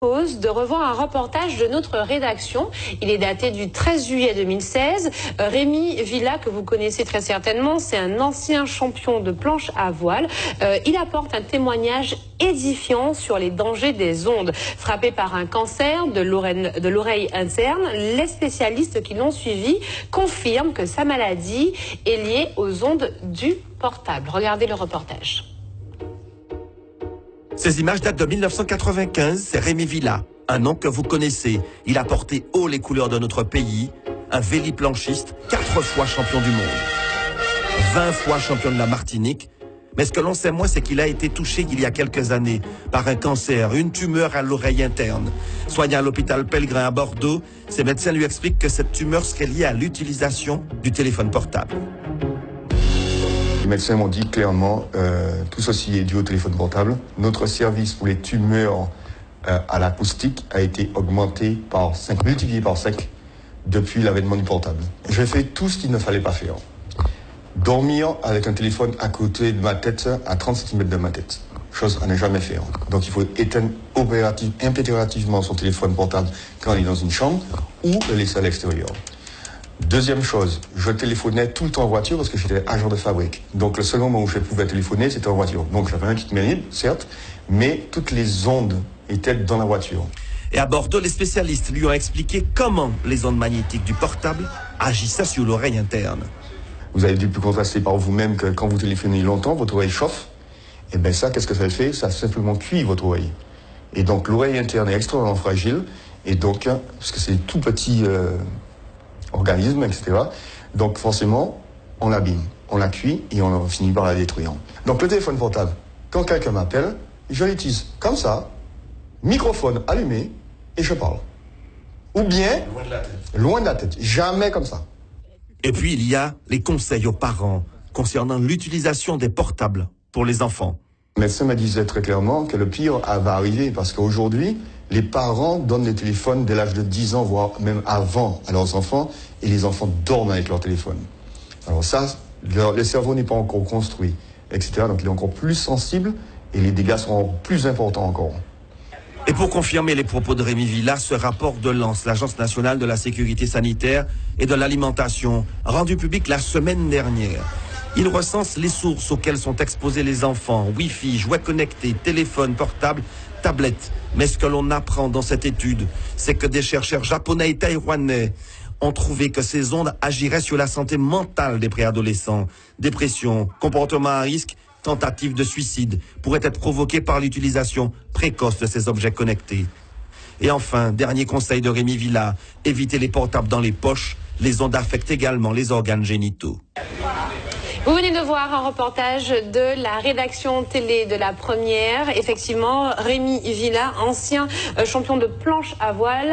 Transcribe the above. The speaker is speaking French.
De revoir un reportage de notre rédaction. Il est daté du 13 juillet 2016. Rémi Villa, que vous connaissez très certainement, c'est un ancien champion de planche à voile. Il apporte un témoignage édifiant sur les dangers des ondes. Frappé par un cancer de l'oreille interne, les spécialistes qui l'ont suivi confirment que sa maladie est liée aux ondes du portable. Regardez le reportage. Ces images datent de 1995, c'est Rémi Villa, un nom que vous connaissez. Il a porté haut les couleurs de notre pays, un véliplanchiste, 4 fois champion du monde, 20 fois champion de la Martinique. Mais ce que l'on sait moins, c'est qu'il a été touché il y a quelques années par un cancer, une tumeur à l'oreille interne. Soigné à l'hôpital Pellegrin à Bordeaux, ses médecins lui expliquent que cette tumeur serait liée à l'utilisation du téléphone portable. Les médecins m'ont dit clairement, tout ceci est dû au téléphone portable. Notre service pour les tumeurs à l'acoustique a été augmenté multiplié par 5 depuis l'avènement du portable. J'ai fait tout ce qu'il ne fallait pas faire. Dormir avec un téléphone à côté de ma tête, à 30 cm de ma tête. Chose à ne jamais faire. Donc il faut éteindre impérativement son téléphone portable quand on est dans une chambre ou le laisser à l'extérieur. Deuxième chose, je téléphonais tout le temps en voiture parce que j'étais agent de fabrique. Donc le seul moment où je pouvais téléphoner, c'était en voiture. Donc j'avais un kit main, certes, mais toutes les ondes étaient dans la voiture. Et à Bordeaux, les spécialistes lui ont expliqué comment les ondes magnétiques du portable agissaient sur l'oreille interne. Vous avez dû plus contraster par vous-même que quand vous téléphonez longtemps, votre oreille chauffe. Et bien ça, qu'est-ce que ça fait? Ça simplement cuit votre oreille. Et donc l'oreille interne est extrêmement fragile. Et donc, parce que c'est tout petit organisme, etc. Donc forcément, on l'abîme, on la cuit et on finit par la détruire. Donc le téléphone portable, quand quelqu'un m'appelle, je l'utilise comme ça, microphone allumé, et je parle. Ou bien, loin de la tête, jamais comme ça. Et puis il y a les conseils aux parents concernant l'utilisation des portables pour les enfants. Le médecin me disait très clairement que le pire va arriver parce qu'aujourd'hui, les parents donnent les téléphones dès l'âge de 10 ans, voire même avant à leurs enfants, et les enfants dorment avec leur téléphone. Alors ça, le cerveau n'est pas encore construit, etc. Donc il est encore plus sensible et les dégâts seront plus importants encore. Et pour confirmer les propos de Rémi Villa, ce rapport de l'ANS, l'Agence nationale de la sécurité sanitaire et de l'alimentation, rendu public la semaine dernière. Il recense les sources auxquelles sont exposés les enfants, Wi-Fi, jouets connectés, téléphones portables, tablettes. Mais ce que l'on apprend dans cette étude, c'est que des chercheurs japonais et taïwanais ont trouvé que ces ondes agiraient sur la santé mentale des préadolescents. Dépression, comportement à risque, tentative de suicide pourraient être provoquées par l'utilisation précoce de ces objets connectés. Et enfin, dernier conseil de Rémi Villa, éviter les portables dans les poches. Les ondes affectent également les organes génitaux. Vous venez de voir un reportage de la rédaction télé de La Première. Effectivement, Rémi Villa, ancien champion de planche à voile.